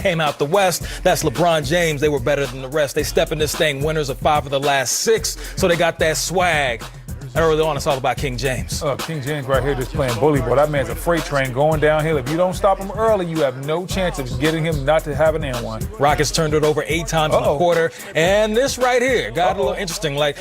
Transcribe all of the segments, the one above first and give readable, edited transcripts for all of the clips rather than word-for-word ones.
came out the West. That's LeBron James. They were better than the rest. They step in this thing winners of 5 of the last 6, so they got that swag. And early on, it's all about King James. King James right here just playing bully ball. That man's a freight train going downhill. If you don't stop him early, you have no chance of getting him not to have an N1. Rockets turned it over 8 times in the quarter. And this right here got a little interesting. Like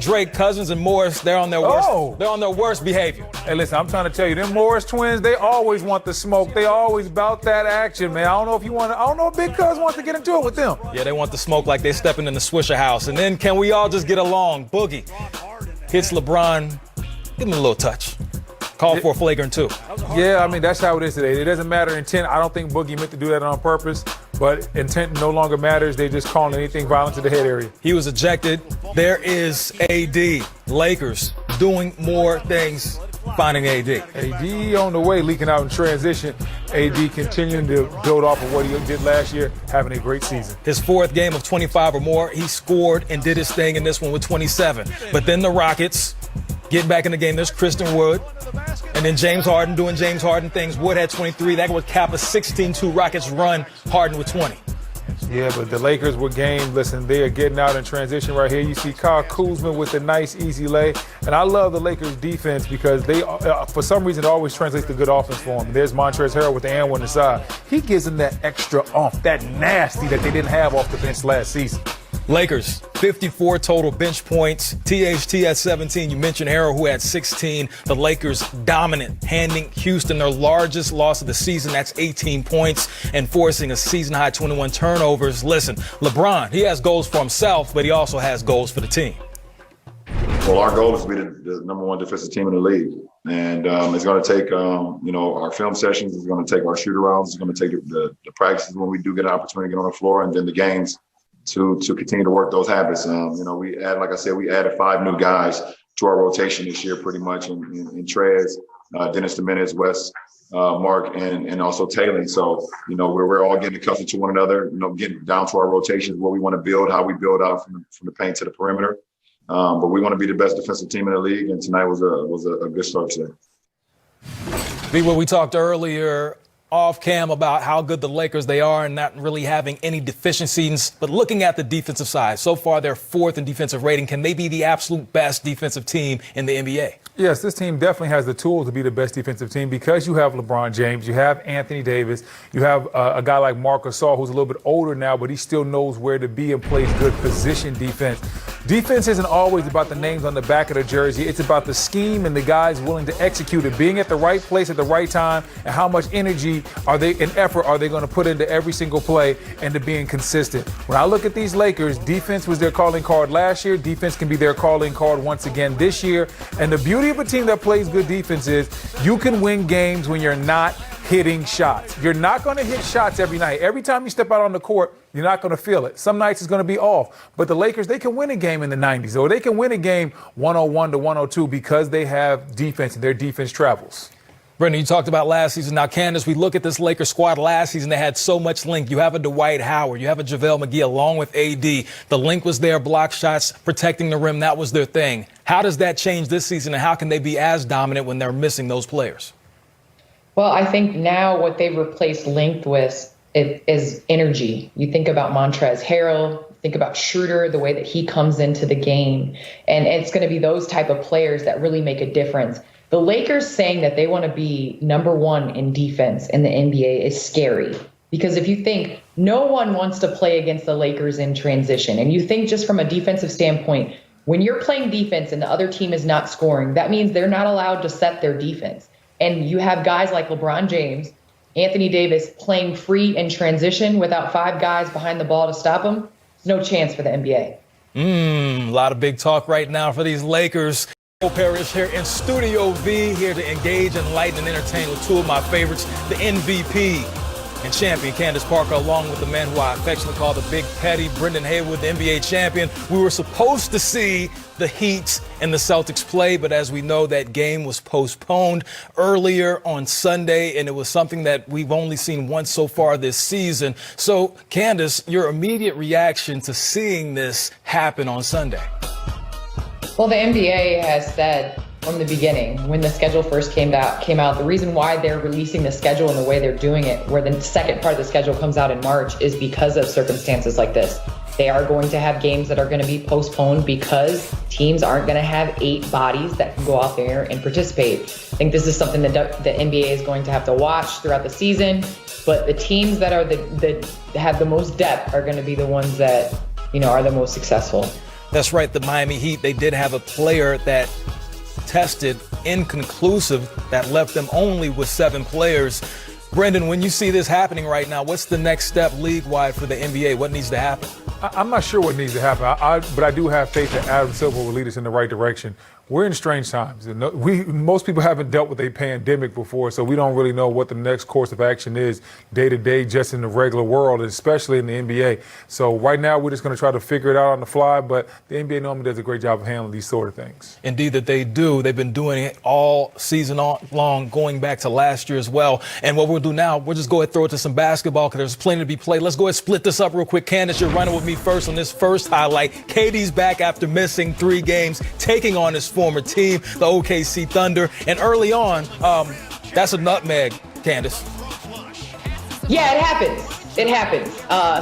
Drake, Cousins, and Morris, they're on their worst. They're on their worst behavior. Hey, listen, I'm trying to tell you, them Morris twins, they always want the smoke. They always bout that action, man. I don't know if Big Cuz wants to get into it with them. Yeah, they want the smoke like they stepping in the Swisher house. And then can we all just get along? Boogie hits LeBron, give him a little touch. Call for a flagrant 2. Yeah, I mean, that's how it is today. It doesn't matter intent. I don't think Boogie meant to do that on purpose, but intent no longer matters. They just calling anything violent to the head area. He was ejected. There is AD. Lakers doing more things, finding AD. AD on the way, leaking out in transition. AD continuing to build off of what he did last year, having a great season. His 4th game of 25 or more, he scored and did his thing in this one with 27. But then the Rockets getting back in the game. There's Christian Wood. And then James Harden doing James Harden things. Wood had 23. That would cap a 16-2 Rockets run. Harden with 20. Yeah, but the Lakers were game. Listen, they are getting out in transition right here. You see Kyle Kuzma with a nice, easy lay. And I love the Lakers' defense because they, for some reason, it always translates to good offense for them. There's Montrezl Harrell with the and one inside. He gives them that extra oomph, that nasty that they didn't have off the bench last season. Lakers, 54 total bench points. THT at 17. You mentioned Harrell, who had 16. The Lakers dominant, handing Houston their largest loss of the season. That's 18 points and forcing a season-high 21 turnovers. Listen, LeBron, he has goals for himself, but he also has goals for the team. Well, our goal is to be the number 1 defensive team in the league. And it's going to take, our film sessions. It's going to take our shoot-arounds. It's going to take the practices when we do get an opportunity to get on the floor, and then the games to continue to work those habits. We added 5 new guys to our rotation this year, pretty much in Trez, Dennis Dominguez, Wes, Mark, and also Taylor. So, we're all getting accustomed to one another, getting down to our rotations, what we want to build, how we build out from the paint to the perimeter. But we want to be the best defensive team in the league, and tonight was a good start to that. What we talked earlier off cam about how good the Lakers they are and not really having any deficiencies, but looking at the defensive side, so far they're 4th in defensive rating. Can they be the absolute best defensive team in the NBA? Yes, this team definitely has the tools to be the best defensive team because you have LeBron James, you have Anthony Davis, you have a guy like Marc Gasol who's a little bit older now, but he still knows where to be and plays good position defense. Defense isn't always about the names on the back of the jersey. It's about the scheme and the guys willing to execute it, being at the right place at the right time, and how much energy and effort are they going to put into every single play and to being consistent. When I look at these Lakers, defense was their calling card last year. Defense can be their calling card once again this year. And the beauty of a team that plays good defense is you can win games when you're not hitting shots. You're not going to hit shots every night. Every time you step out on the court, you're not going to feel it. Some nights it's going to be off. But the Lakers, they can win a game in the 90s, or they can win a game 101 to 102 because they have defense and their defense travels. Brendan, you talked about last season. Now, Candace, we look at this Lakers squad last season. They had so much length. You have a Dwight Howard. You have a JaVale McGee along with AD. The length was there, block shots, protecting the rim. That was their thing. How does that change this season, and how can they be as dominant when they're missing those players? Well, I think now what they've replaced length with is energy. You think about Montrezl Harrell, think about Schroeder, the way that he comes into the game. And it's going to be those type of players that really make a difference. The Lakers saying that they want to be number 1 in defense in the NBA is scary. Because if you think no one wants to play against the Lakers in transition, and you think just from a defensive standpoint, when you're playing defense and the other team is not scoring, that means they're not allowed to set their defense. And you have guys like LeBron James, Anthony Davis playing free in transition without 5 guys behind the ball to stop them. There's no chance for the NBA. A lot of big talk right now for these Lakers. Parrish here in Studio V, here to engage, enlighten, and entertain with 2 of my favorites, the MVP and champion Candace Parker, along with the man who I affectionately call the Big Petty, Brendan Haywood, the NBA champion. We were supposed to see the Heat and the Celtics play, but as we know, that game was postponed earlier on Sunday, and it was something that we've only seen once so far this season. So, Candace, your immediate reaction to seeing this happen on Sunday? Well, the NBA has said from the beginning, when the schedule first came out, the reason why they're releasing the schedule and the way they're doing it, where the second part of the schedule comes out in March, is because of circumstances like this. They are going to have games that are going to be postponed because teams aren't going to have 8 bodies that can go out there and participate. I think this is something that the NBA is going to have to watch throughout the season. But the teams that are that have the most depth are going to be the ones that, are the most successful. That's right. The Miami Heat, they did have a player that tested inconclusive that left them only with 7 players. Brendan, when you see this happening right now, what's the next step league-wide for the NBA? What needs to happen? I'm not sure what needs to happen, but I do have faith that Adam Silver will lead us in the right direction. We're in strange times. Most people haven't dealt with a pandemic before, so we don't really know what the next course of action is day to day, just in the regular world, especially in the NBA. So right now, we're just going to try to figure it out on the fly, but the NBA normally does a great job of handling these sort of things. Indeed that they do. They've been doing it all season long, going back to last year as well. And what we'll do now, we'll just go ahead and throw it to some basketball because there's plenty to be played. Let's go ahead and split this up real quick. Candace, you're running with me first on this first highlight. KD's back after missing 3 games, taking on his former team, the OKC Thunder. And early on, that's a nutmeg, Candace. Yeah, it happens. It happens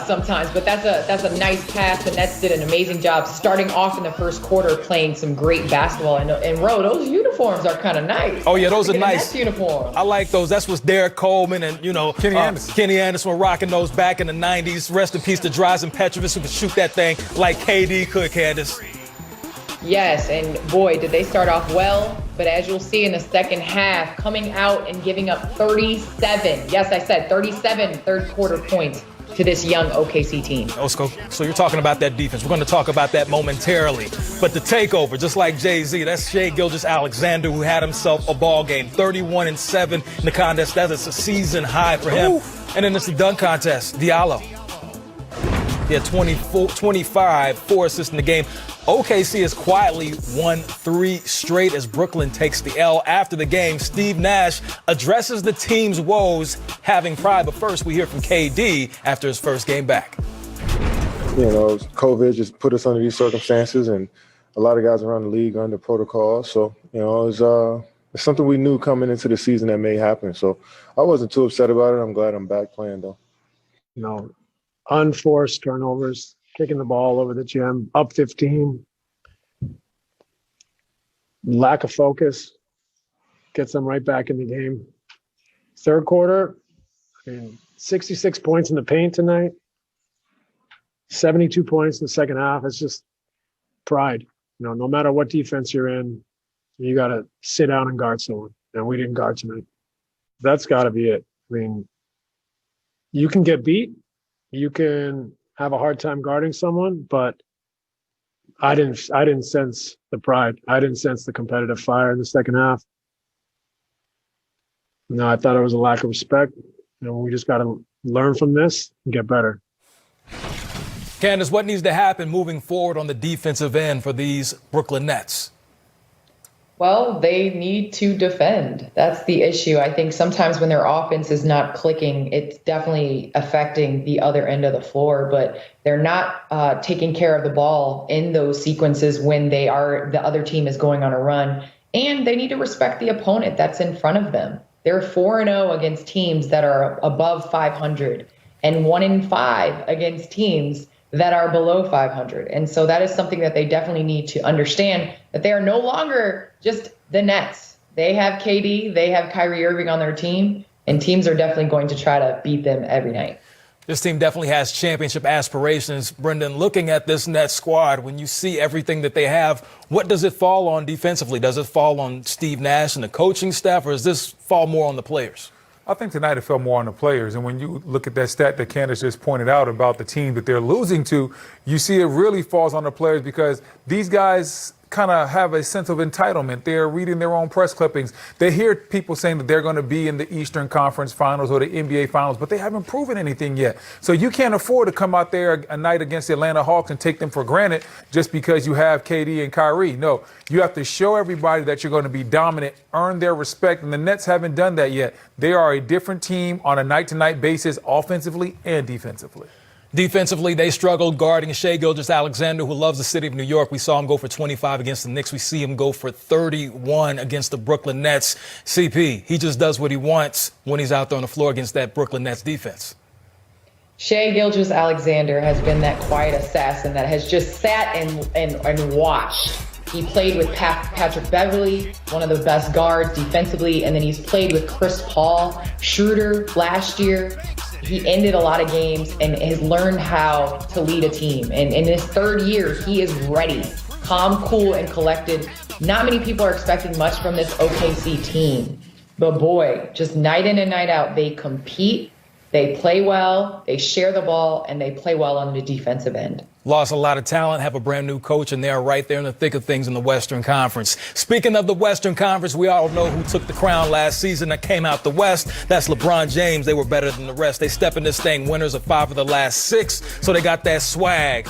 sometimes, but that's a nice pass. The Nets did an amazing job starting off in the first quarter, playing some great basketball. And Ro, those uniforms are kind of nice. Oh yeah, those are nice. Nets uniforms. I like those. That's what's Derek Coleman and Kenny Anderson. Kenny Anderson were rocking those back in the '90s. Rest in peace to Drazen Petrovic, who could shoot that thing like KD could, Candace. Yes, and boy, did they start off well. But as you'll see in the second half, coming out and giving up 37, yes, I said 37 third quarter points to this young OKC team. So you're talking about that defense. We're going to talk about that momentarily. But the takeover, just like Jay-Z, that's Shai Gilgeous-Alexander, who had himself a ball game, 31-7 in the contest. That is a season high for him. And then it's the dunk contest, Diallo. He had 25, 4 assists in the game. OKC has quietly won 3 straight as Brooklyn takes the L. After the game, Steve Nash addresses the team's woes, having pride. But first, we hear from KD after his first game back. COVID just put us under these circumstances, and a lot of guys around the league are under protocol. So, it's something we knew coming into the season that may happen. So I wasn't too upset about it. I'm glad I'm back playing, though. Unforced turnovers, kicking the ball over the gym, up 15. Lack of focus gets them right back in the game. Third quarter, 66 points in the paint tonight, 72 points in the second half. It's just pride. No matter what defense you're in, you got to sit down and guard someone. And we didn't guard tonight. That's got to be it. You can get beat. You can have a hard time guarding someone, but I didn't sense the pride. I didn't sense the competitive fire in the second half. No, I thought it was a lack of respect. We just got to learn from this and get better. Candace, what needs to happen moving forward on the defensive end for these Brooklyn Nets? Well, they need to defend. That's the issue. I think sometimes when their offense is not clicking, it's definitely affecting the other end of the floor, but they're not taking care of the ball in those sequences when the other team is going on a run. And they need to respect the opponent that's in front of them. They're 4-0 against teams that are above 500 and 1-5 against teams that are below 500. And so that is something that they definitely need to understand, that they are no longer just the Nets. They have KD, they have Kyrie Irving on their team, and teams are definitely going to try to beat them every night. This team definitely has championship aspirations. Brendan, looking at this Nets squad, when you see everything that they have, what does it fall on defensively? Does it fall on Steve Nash and the coaching staff, or does this fall more on the players? I think tonight it fell more on the players. And when you look at that stat that Candace just pointed out about the team that they're losing to, you see it really falls on the players because these guys kind of have a sense of entitlement. They're reading their own press clippings. They hear people saying that they're going to be in the Eastern Conference Finals or the NBA Finals, but they haven't proven anything yet. So you can't afford to come out there a night against the Atlanta Hawks and take them for granted just because you have KD and Kyrie. No, you have to show everybody that you're going to be dominant, earn their respect, and the Nets haven't done that yet. They are a different team on a night-to-night basis, offensively and defensively. Defensively, they struggled guarding Shai Gilgeous-Alexander, who loves the city of New York. We saw him go for 25 against the Knicks. We see him go for 31 against the Brooklyn Nets. CP, he just does what he wants when he's out there on the floor against that Brooklyn Nets defense. Shai Gilgeous-Alexander has been that quiet assassin that has just sat and watched. He played with Patrick Beverley, one of the best guards defensively, and then he's played with Chris Paul, Schroeder last year. He ended a lot of games and has learned how to lead a team. And in his third year, he is ready, calm, cool, and collected. Not many people are expecting much from this OKC team. But boy, just night in and night out, they compete, they play well, they share the ball, and they play well on the defensive end. Lost a lot of talent, have a brand new coach, and they're right there in the thick of things in the Western Conference. Speaking of the Western Conference, we all know who took the crown last season that came out the West. That's LeBron James. They were better than the rest. They step in this thing winners of 5 of the last 6, so they got that swag.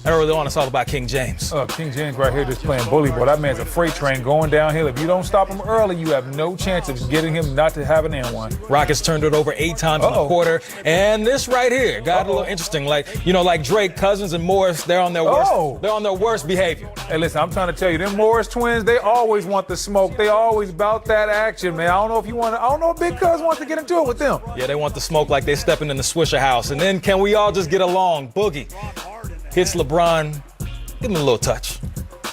And early on, it's all about King James. King James right here just playing bully ball. That man's a freight train going downhill. If you don't stop him early, you have no chance of getting him not to have an N1. Rockets turned it over 8 times in the quarter. And this right here got a little interesting. Like Drake, Cousins, and Morris, they're on their worst. They're on their worst behavior. Hey, listen, I'm trying to tell you, them Morris twins, they always want the smoke. They always bout that action, man. I don't know if Big Cuz wants to get into it with them. Yeah, they want the smoke like they stepping in the Swisher house. And then can we all just get along? Boogie hits LeBron, give him a little touch.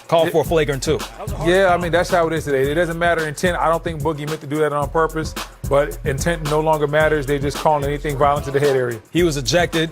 Call for a flagrant 2. Yeah, I mean, that's how it is today. It doesn't matter intent. I don't think Boogie meant to do that on purpose, but intent no longer matters. They're just calling anything violent to the head area. He was ejected.